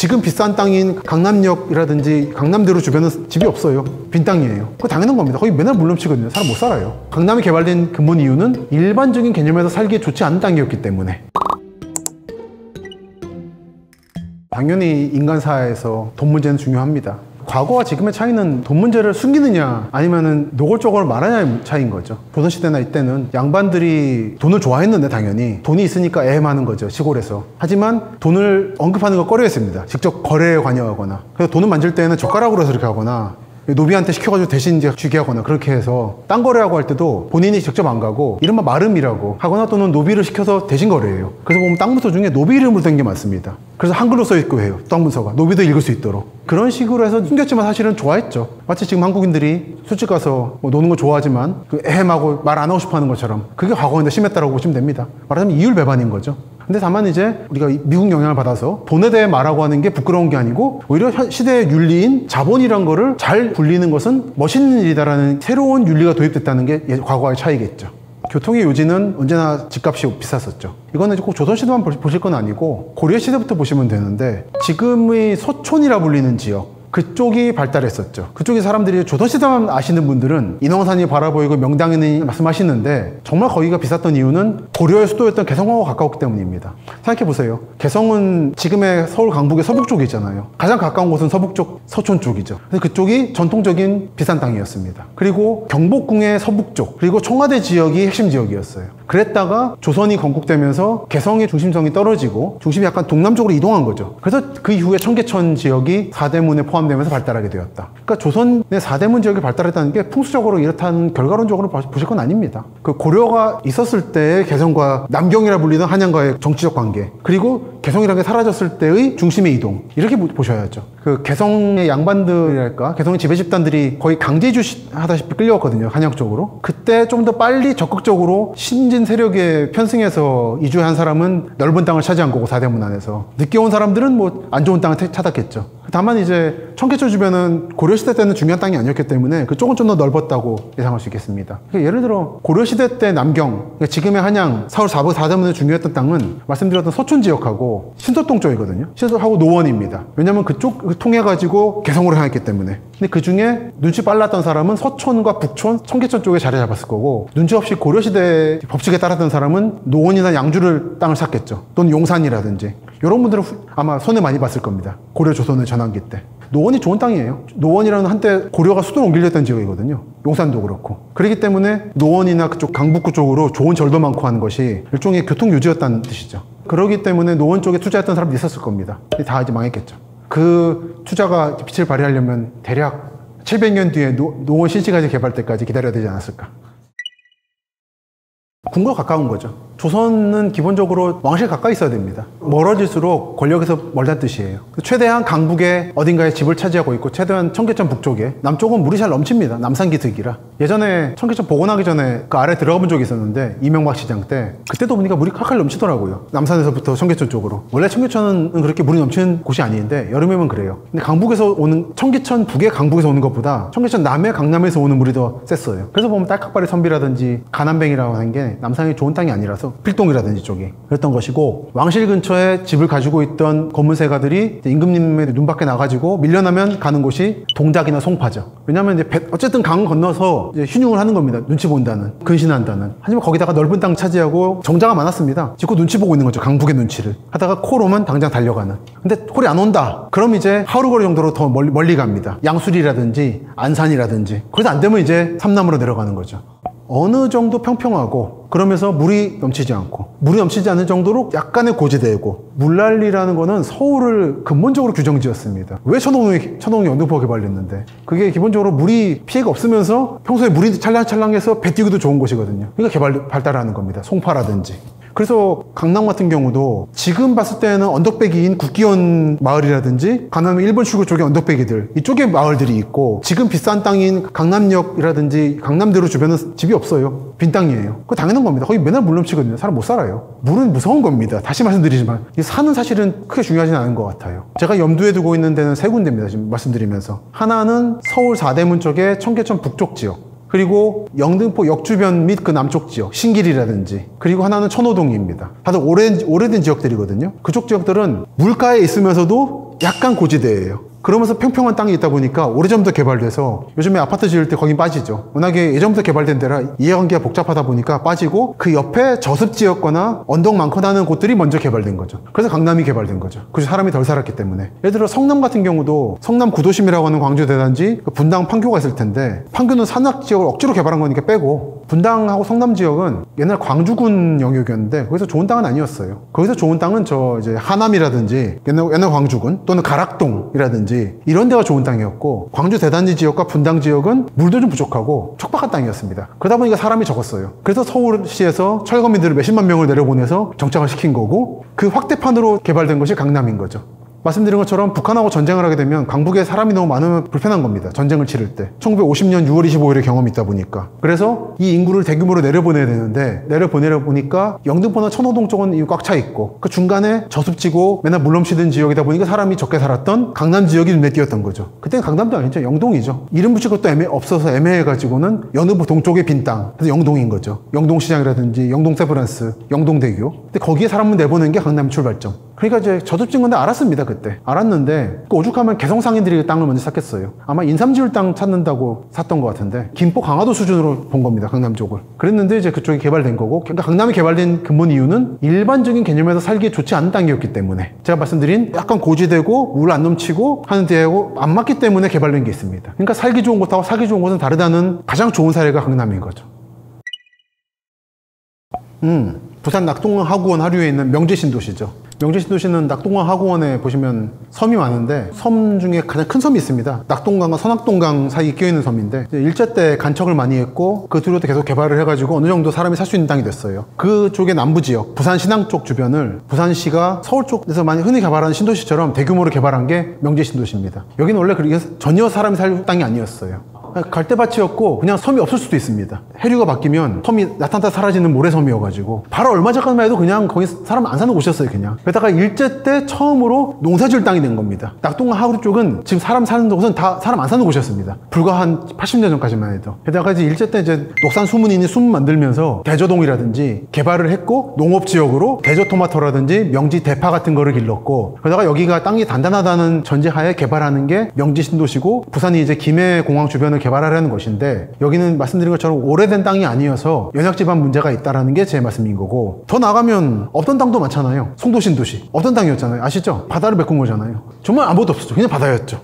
지금 비싼 땅인 강남역이라든지 강남대로 주변은 집이 없어요. 빈 땅이에요. 그거 당연한 겁니다. 거기 맨날 물 넘치거든요. 사람 못 살아요. 강남이 개발된 근본 이유는 일반적인 개념에서 살기에 좋지 않은 땅이었기 때문에. 당연히 인간사회에서 돈 문제는 중요합니다. 과거와 지금의 차이는 돈 문제를 숨기느냐 아니면은 노골적으로 말하냐의 차이인 거죠. 조선시대나 이때는 양반들이 돈을 좋아했는데 당연히 돈이 있으니까 애매하는 거죠, 시골에서. 하지만 돈을 언급하는 걸 꺼려했습니다. 직접 거래에 관여하거나. 그래서 돈을 만질 때는 젓가락으로 해서 이렇게 하거나 노비한테 시켜가지고 대신 이제 쥐게 하거나 그렇게 해서 땅 거래하고 할 때도 본인이 직접 안 가고 이른바 마름이라고 하거나 또는 노비를 시켜서 대신 거래해요. 그래서 보면 땅 문서 중에 노비 이름으로 된 게 많습니다. 그래서 한글로 써 있고 해요. 땅 문서가 노비도 읽을 수 있도록. 그런 식으로 해서 숨겼지만 사실은 좋아했죠. 마치 지금 한국인들이 술집 가서 뭐 노는 거 좋아하지만 그 에헴하고 말 안 하고 싶어 하는 것처럼 그게 과거인데 심했다라고 보시면 됩니다. 말하자면 이율배반인 거죠. 근데 다만 이제 우리가 미국 영향을 받아서 돈에 대해 말하고 하는 게 부끄러운 게 아니고 오히려 시대의 윤리인 자본이란 거를 잘 굴리는 것은 멋있는 일이다라는 새로운 윤리가 도입됐다는 게 과거와의 차이겠죠. 교통의 요지는 언제나 집값이 비쌌었죠. 이거는 꼭 조선시대만 보실 건 아니고 고려시대부터 보시면 되는데 지금의 서촌이라 불리는 지역 그쪽이 발달했었죠. 그쪽에 사람들이 조선시대만 아시는 분들은 인왕산이 바라보이고 명당이니 말씀하시는데 정말 거기가 비쌌던 이유는 고려의 수도였던 개성하고 가까웠기 때문입니다. 생각해보세요. 개성은 지금의 서울 강북의 서북 쪽에 있잖아요. 가장 가까운 곳은 서북 쪽 서촌 쪽이죠. 그래서 그쪽이 전통적인 비싼 땅이었습니다. 그리고 경복궁의 서북 쪽 그리고 청와대 지역이 핵심 지역이었어요. 그랬다가 조선이 건국되면서 개성의 중심성이 떨어지고 중심이 약간 동남쪽으로 이동한 거죠. 그래서 그 이후에 청계천 지역이 사대문에 포함되면서 발달하게 되었다. 그러니까 조선의 사대문 지역이 발달했다는 게 풍수적으로 이렇다는 결과론적으로 보실 건 아닙니다. 그 고려가 있었을 때의 개성과 남경이라 불리는 한양과의 정치적 관계 그리고 개성이라는 게 사라졌을 때의 중심의 이동 이렇게 보셔야죠. 그 개성의 양반들이랄까 개성의 지배 집단들이 거의 강제이주하다시피 끌려왔거든요. 한양 쪽으로. 그때 좀 더 빨리 적극적으로 신진 세력에 편승해서 이주한 사람은 넓은 땅을 차지한 거고 사대문 안에서 늦게 온 사람들은 뭐 안 좋은 땅을 찾았겠죠. 다만 이제 청계천 주변은 고려시대 때는 중요한 땅이 아니었기 때문에 그쪽은 좀 더 넓었다고 예상할 수 있겠습니다. 그러니까 예를 들어 고려시대 때 남경 그러니까 지금의 한양 서울 사대문에 중요했던 땅은 말씀드렸던 서촌 지역하고 신서동 쪽이거든요. 신서하고 노원입니다. 왜냐면 그쪽 통해 가지고 개성으로 향했기 때문에. 근데 그 중에 눈치 빨랐던 사람은 서촌과 북촌, 청계천 쪽에 자리 잡았을 거고 눈치 없이 고려시대 법칙에 따랐던 사람은 노원이나 양주를 땅을 샀겠죠. 또는 용산이라든지 이런 분들은 아마 손해 많이 봤을 겁니다. 고려 조선의 전환기 때. 노원이 좋은 땅이에요. 노원이라는 한때 고려가 수도로 옮기려던 지역이거든요. 용산도 그렇고. 그렇기 때문에 노원이나 그쪽 강북구 쪽으로 좋은 절도 많고 하는 것이 일종의 교통유지였다는 뜻이죠. 그렇기 때문에 노원 쪽에 투자했던 사람도 있었을 겁니다. 다 이제 망했겠죠. 그 투자가 빛을 발휘하려면 대략 700년 뒤에 노원 신시가지 개발 때까지 기다려야 되지 않았을까. 궁과 가까운 거죠. 조선은 기본적으로 왕실 가까이 있어야 됩니다. 멀어질수록 권력에서 멀다는 뜻이에요. 최대한 강북에 어딘가에 집을 차지하고 있고 최대한 청계천 북쪽에 남쪽은 물이 잘 넘칩니다. 남산기슭이라. 예전에 청계천 복원하기 전에 그 아래 들어가 본 적이 있었는데 이명박 시장 때 그때도 보니까 물이 칼칼 넘치더라고요. 남산에서부터 청계천 쪽으로. 원래 청계천은 그렇게 물이 넘치는 곳이 아닌데 여름에만 그래요. 근데 강북에서 오는 청계천 북의 강북에서 오는 것보다 청계천 남의 강남에서 오는 물이 더 셌어요. 그래서 보면 딸깍발이 선비라든지 가남뱅이라고 하는 게 남산이 좋은 땅이 아니라서 필동이라든지 쪽이 그랬던 것이고 왕실 근처에 집을 가지고 있던 건물세가들이 임금님의 눈밖에 나가지고 밀려나면 가는 곳이 동작이나 송파죠. 왜냐하면 이제 어쨌든 강 건너서 이제 휴닝을 하는 겁니다. 눈치 본다는 근신한다는. 하지만 거기다가 넓은 땅 차지하고 정자가 많았습니다. 짓고 눈치 보고 있는 거죠. 강북의 눈치를 하다가 콜 오면 당장 달려가는. 근데 콜이 안 온다 그럼 이제 하루거리 정도로 더 멀리 갑니다. 양술이라든지 안산이라든지. 그래서 안 되면 이제 삼남으로 내려가는 거죠. 어느 정도 평평하고 그러면서 물이 넘치지 않고 물이 넘치지 않는 정도로 약간의 고지대고 물난리라는 거는 서울을 근본적으로 규정지었습니다. 왜 천홍이 영등포가 개발됐는데 그게 기본적으로 물이 피해가 없으면서 평소에 물이 찰랑찰랑해서 배 띄우기도 좋은 곳이거든요. 그러니까 발달하는 겁니다. 송파라든지. 그래서 강남 같은 경우도 지금 봤을 때는 언덕배기인 국기원 마을이라든지 강남 1번 출구 쪽에 언덕배기들 이쪽에 마을들이 있고 지금 비싼 땅인 강남역이라든지 강남대로 주변은 집이 없어요. 빈 땅이에요. 그거 당연한 겁니다. 거기 맨날 물 넘치거든요. 사람 못 살아요. 물은 무서운 겁니다. 다시 말씀드리지만 이 산은 사실은 크게 중요하지는 않은 것 같아요. 제가 염두에 두고 있는 데는 세 군데입니다. 지금 말씀드리면서 하나는 서울 사대문 쪽의 청계천 북쪽 지역 그리고 영등포 역주변 및 그 남쪽 지역 신길이라든지 그리고 하나는 천호동입니다. 다들 오래된 지역들이거든요. 그쪽 지역들은 물가에 있으면서도 약간 고지대예요. 그러면서 평평한 땅이 있다 보니까 오래전부터 개발돼서 요즘에 아파트 지을 때 거긴 빠지죠. 워낙에 예전부터 개발된 데라 이해관계가 복잡하다 보니까 빠지고 그 옆에 저습지였거나 언덕 많거나 하는 곳들이 먼저 개발된 거죠. 그래서 강남이 개발된 거죠. 그래서 사람이 덜 살았기 때문에. 예를 들어 성남 같은 경우도 성남 구도심이라고 하는 광주 대단지, 분당 판교가 있을 텐데 판교는 산악 지역을 억지로 개발한 거니까 빼고, 분당하고 성남 지역은 옛날 광주군 영역이었는데 거기서 좋은 땅은 아니었어요. 거기서 좋은 땅은 저 이제 하남이라든지 옛날 광주군 또는 가락동이라든지 이런 데가 좋은 땅이었고, 광주 대단지 지역과 분당 지역은 물도 좀 부족하고 척박한 땅이었습니다. 그러다 보니까 사람이 적었어요. 그래서 서울시에서 철거민들을 몇십만 명을 내려보내서 정착을 시킨 거고, 그 확대판으로 개발된 것이 강남인 거죠. 말씀드린 것처럼 북한하고 전쟁을 하게 되면 강북에 사람이 너무 많으면 불편한 겁니다. 전쟁을 치를 때. 1950년 6월 25일의 경험이 있다 보니까. 그래서 이 인구를 대규모로 내려보내야 되는데, 내려보내려 보니까 영등포나 천호동 쪽은 꽉 차 있고, 그 중간에 저습지고 맨날 물 넘치던 지역이다 보니까 사람이 적게 살았던 강남 지역이 눈에 띄었던 거죠. 그때는 강남도 아니죠. 영동이죠. 이름 붙일 것도 없어서 애매해가지고는 영등포 동쪽의 빈 땅. 그래서 영동인 거죠. 영동시장이라든지 영동 세브란스, 영동대교. 근데 거기에 사람을 내보낸 게 강남 출발점. 그러니까 이제 저습지인 건데 알았습니다. 그때 알았는데, 그 오죽하면 개성상인들이 땅을 먼저 샀겠어요. 아마 인삼 지을 땅 찾는다고 샀던 것 같은데, 김포 강화도 수준으로 본 겁니다. 강남 쪽을. 그랬는데 이제 그쪽이 개발된 거고, 그러니까 강남이 개발된 근본 이유는 일반적인 개념에서 살기에 좋지 않은 땅이었기 때문에, 제가 말씀드린 약간 고지되고 물 안 넘치고 하는 데하고 안 맞기 때문에 개발된 게 있습니다. 그러니까 살기 좋은 곳하고 살기 좋은 곳은 다르다는 가장 좋은 사례가 강남인 거죠. 부산 낙동강 하구원 하류에 있는 명제신도시죠. 명제신도시는 낙동강 하구원에 보시면 섬이 많은데, 섬 중에 가장 큰 섬이 있습니다. 낙동강과 선악동강 사이에 끼어있는 섬인데, 일제 때 간척을 많이 했고 그 뒤로도 계속 개발을 해가지고 어느 정도 사람이 살 수 있는 땅이 됐어요. 그쪽의 남부지역 부산 신항 쪽 주변을 부산시가 서울 쪽에서 많이 흔히 개발하는 신도시처럼 대규모로 개발한 게 명제신도시입니다. 여기는 원래 전혀 사람이 살 땅이 아니었어요. 갈대밭이었고 그냥 섬이 없을 수도 있습니다. 해류가 바뀌면 섬이 나타났다 사라지는 모래섬이어가지고, 바로 얼마 전까지만 해도 그냥 거기 사람 안 사는 곳이었어요. 그냥. 그러다가 일제 때 처음으로 농사지을 땅이 된 겁니다. 낙동강 하구 쪽은 지금 사람 사는 곳은 다 사람 안 사는 곳이었습니다. 불과 한 80년 전까지만 해도. 게다가 이제 일제 때 이제 녹산 수문인이 수문 만들면서 대저동이라든지 개발을 했고, 농업지역으로 대저토마토라든지 명지 대파 같은 거를 길렀고, 그러다가 여기가 땅이 단단하다는 전제하에 개발하는 게 명지신도시고, 부산이 이제 김해공항 주변을 개발하려는 것인데, 여기는 말씀드린 것처럼 오래된 땅이 아니어서 연약지반 문제가 있다라는 게 제 말씀인 거고, 더 나가면 없던 땅도 많잖아요. 송도신도시 없던 땅이었잖아요. 아시죠? 바다를 메꾼 거잖아요. 정말 아무것도 없었죠. 그냥 바다였죠.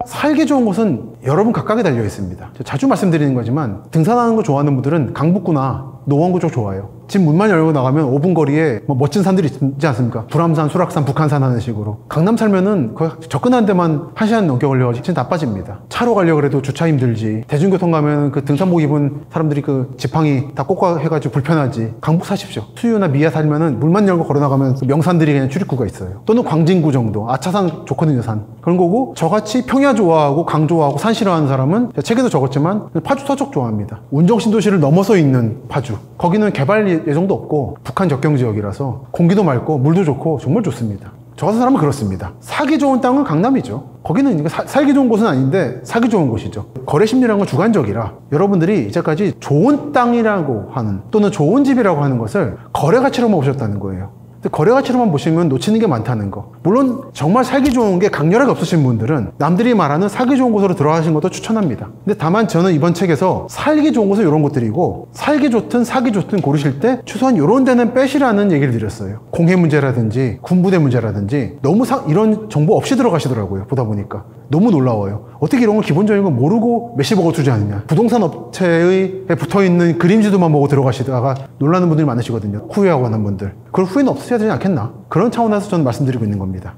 살기 좋은 곳은 여러분 각각에 달려 있습니다. 자주 말씀드리는 거지만, 등산하는 거 좋아하는 분들은 강북구나 노원구 쪽 좋아요. 집 문만 열고 나가면 5분 거리에 뭐 멋진 산들이 있지 않습니까? 불암산, 수락산, 북한산 하는 식으로. 강남 살면은 거의 접근하는 데만 1시간 넘게 걸려가지고 진짜 나빠집니다. 차로 가려고 해도 주차 힘들지, 대중교통 가면 그 등산복 입은 사람들이 그 지팡이 다 꽂아 해가지고 불편하지. 강북 사십시오. 수유나 미아 살면은 물만 열고 걸어 나가면 명산들이 그냥 출입구가 있어요. 또는 광진구 정도. 아차산 좋거든요, 산. 그런 거고, 저같이 평야 좋아하고 강 좋아하고 산 싫어하는 사람은, 책에도 적었지만 파주 서쪽 좋아합니다. 운정신도시를 넘어서 있는 파주. 거기는 개발 예정도 없고 북한 접경 지역이라서 공기도 맑고 물도 좋고 정말 좋습니다. 저 같은 사람은 그렇습니다. 사기 좋은 땅은 강남이죠. 거기는 살기 좋은 곳은 아닌데 사기 좋은 곳이죠. 거래 심리라는 건 주관적이라, 여러분들이 이제까지 좋은 땅이라고 하는, 또는 좋은 집이라고 하는 것을 거래 가치로만 보셨다는 거예요. 거래 가치로만 보시면 놓치는 게 많다는 거. 물론 정말 살기 좋은 게 강렬하게 없으신 분들은 남들이 말하는 살기 좋은 곳으로 들어가시는 것도 추천합니다. 근데 다만 저는 이번 책에서 살기 좋은 곳은 이런 곳들이고, 살기 좋든 사기 좋든 고르실 때 최소한 이런 데는 빼시라는 얘기를 드렸어요. 공해 문제라든지 군부대 문제라든지 너무 이런 정보 없이 들어가시더라고요. 보다 보니까 너무 놀라워요. 어떻게 이런 걸 기본적인 거 모르고 몇십억을 투자하느냐. 부동산 업체에 붙어있는 그림지도만 보고 들어가시다가 놀라는 분들이 많으시거든요. 후회하고 하는 분들. 그럴 후회는 없으셔야 되지 않겠나, 그런 차원에서 저는 말씀드리고 있는 겁니다.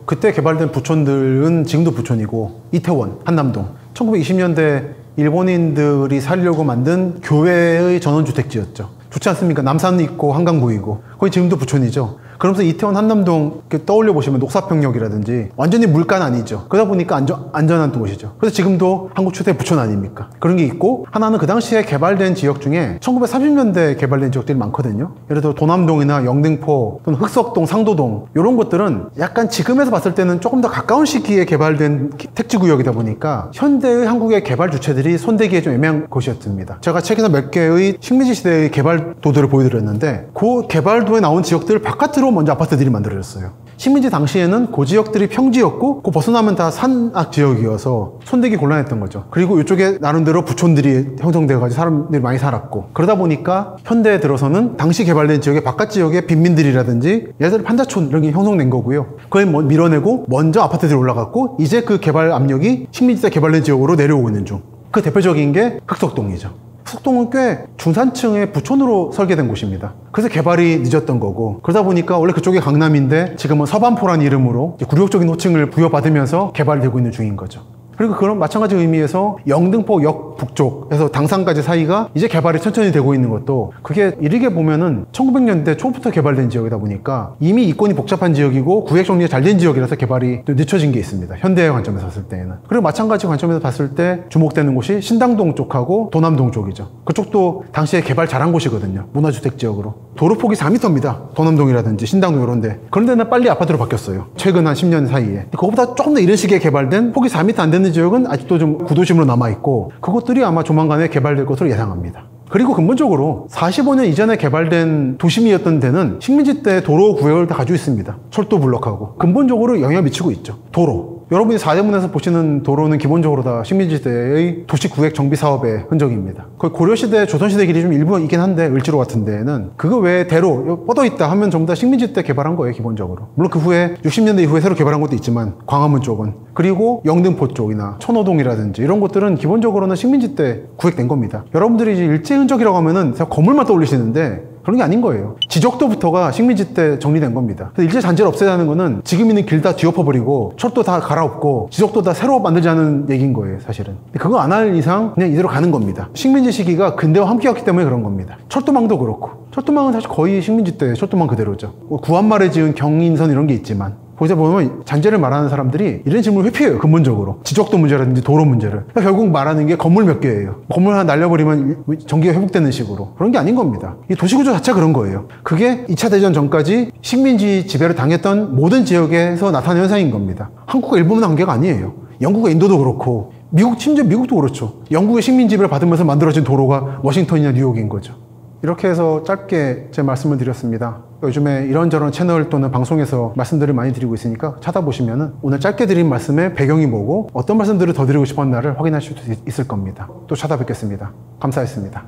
그때 개발된 부촌들은 지금도 부촌이고, 이태원, 한남동, 1920년대 일본인들이 살려고 만든 교회의 전원주택지였죠. 좋지 않습니까? 남산 있고 한강 보이고. 거기 지금도 부촌이죠. 그러면서 이태원 한남동 떠올려 보시면 녹사평역이라든지 완전히 물가는 아니죠. 그러다 보니까 안전한 곳이죠. 그래서 지금도 한국 최대 부촌 아닙니까? 그런 게 있고, 하나는 그 당시에 개발된 지역 중에 1930년대에 개발된 지역들이 많거든요. 예를 들어 도남동이나 영등포 또는 흑석동, 상도동, 이런 곳들은 약간 지금에서 봤을 때는 조금 더 가까운 시기에 개발된 택지구역이다 보니까 현대의 한국의 개발 주체들이 손대기에 좀 애매한 곳이었습니다. 제가 책에서 몇 개의 식민지 시대의 개발도들을 보여드렸는데, 그 개발도에 나온 지역들 바깥으로 먼저 아파트들이 만들어졌어요. 식민지 당시에는 그 지역들이 평지였고 그 벗어나면 다 산악 지역이어서 손대기 곤란했던 거죠. 그리고 이쪽에 나름대로 부촌들이 형성되어가지고 사람들이 많이 살았고, 그러다 보니까 현대에 들어서는 당시 개발된 지역의 바깥 지역의 빈민들이라든지 예를 판자촌 이런 게 형성된 거고요. 그걸 밀어내고 먼저 아파트들이 올라갔고, 이제 그 개발 압력이 식민지 때 개발된 지역으로 내려오고 있는 중. 그 대표적인 게 흑석동이죠. 흑석동은 꽤 중산층의 부촌으로 설계된 곳입니다. 그래서 개발이 늦었던 거고, 그러다 보니까 원래 그쪽이 강남인데 지금은 서반포라는 이름으로 굴욕적인 호칭을 부여받으면서 개발되고 있는 중인 거죠. 그리고 그런 마찬가지 의미에서 영등포역 북쪽에서 당산까지 사이가 이제 개발이 천천히 되고 있는 것도, 그게 이르게 보면은 1900년대 초부터 개발된 지역이다 보니까 이미 이권이 복잡한 지역이고 구획 정리가 잘 된 지역이라서 개발이 또 늦춰진 게 있습니다. 현대의 관점에서 봤을 때에는. 그리고 마찬가지 관점에서 봤을 때 주목되는 곳이 신당동 쪽하고 도남동 쪽이죠. 그쪽도 당시에 개발 잘한 곳이거든요. 문화주택 지역으로. 도로 폭이 4m입니다. 도남동이라든지 신당동 이런 데. 그런 데는 빨리 아파트로 바뀌었어요. 최근 한 10년 사이에. 그거보다 조금 더 이런 식의 개발된 폭이 4m 안 되는 지역은 아직도 좀 구도심으로 남아있고, 그것들이 아마 조만간에 개발될 것으로 예상합니다. 그리고 근본적으로 45년 이전에 개발된 도심이었던 데는 식민지 때 도로 구역을 다 가지고 있습니다. 철도 블록하고. 근본적으로 영향을 미치고 있죠. 도로. 여러분이 사대문에서 보시는 도로는 기본적으로 다 식민지 때의 도시구획 정비 사업의 흔적입니다. 거의 고려시대, 조선시대 길이 좀 일부 있긴 한데, 을지로 같은 데는 그거 외에 대로 뻗어있다 하면 전부 다 식민지 때 개발한 거예요, 기본적으로. 물론 그 후에 60년대 이후에 새로 개발한 것도 있지만, 광화문 쪽은. 그리고 영등포 쪽이나 천호동이라든지 이런 곳들은 기본적으로는 식민지 때 구획된 겁니다. 여러분들이 이제 일제 흔적이라고 하면은 건물만 떠올리시는데 그런 게 아닌 거예요. 지적도부터가 식민지 때 정리된 겁니다. 일제 잔재를 없애자는 거는 지금 있는 길 다 뒤엎어버리고 철도 다 갈아엎고 지적도 다 새로 만들자는 얘기인 거예요, 사실은. 그거 안 할 이상 그냥 이대로 가는 겁니다. 식민지 시기가 근대와 함께였기 때문에 그런 겁니다. 철도망도 그렇고. 철도망은 사실 거의 식민지 때 철도망 그대로죠. 구한말에 지은 경인선 이런 게 있지만, 거기서 보면 잔재를 말하는 사람들이 이런 질문을 회피해요, 근본적으로. 지적도 문제라든지 도로 문제를. 그러니까 결국 말하는 게 건물 몇 개예요. 건물 하나 날려버리면 전기가 회복되는 식으로. 그런 게 아닌 겁니다. 이 도시구조 자체가 그런 거예요. 그게 2차 대전 전까지 식민지 지배를 당했던 모든 지역에서 나타나는 현상인 겁니다. 한국과 일본은 한계가 아니에요. 영국과 인도도 그렇고, 심지어 미국도 그렇죠. 영국의 식민 지배를 받으면서 만들어진 도로가 워싱턴이나 뉴욕인 거죠. 이렇게 해서 짧게 제 말씀을 드렸습니다. 요즘에 이런저런 채널 또는 방송에서 말씀들을 많이 드리고 있으니까 찾아보시면은 오늘 짧게 드린 말씀의 배경이 뭐고 어떤 말씀들을 더 드리고 싶었나를 확인하실 수 있을 겁니다. 또 찾아뵙겠습니다. 감사했습니다.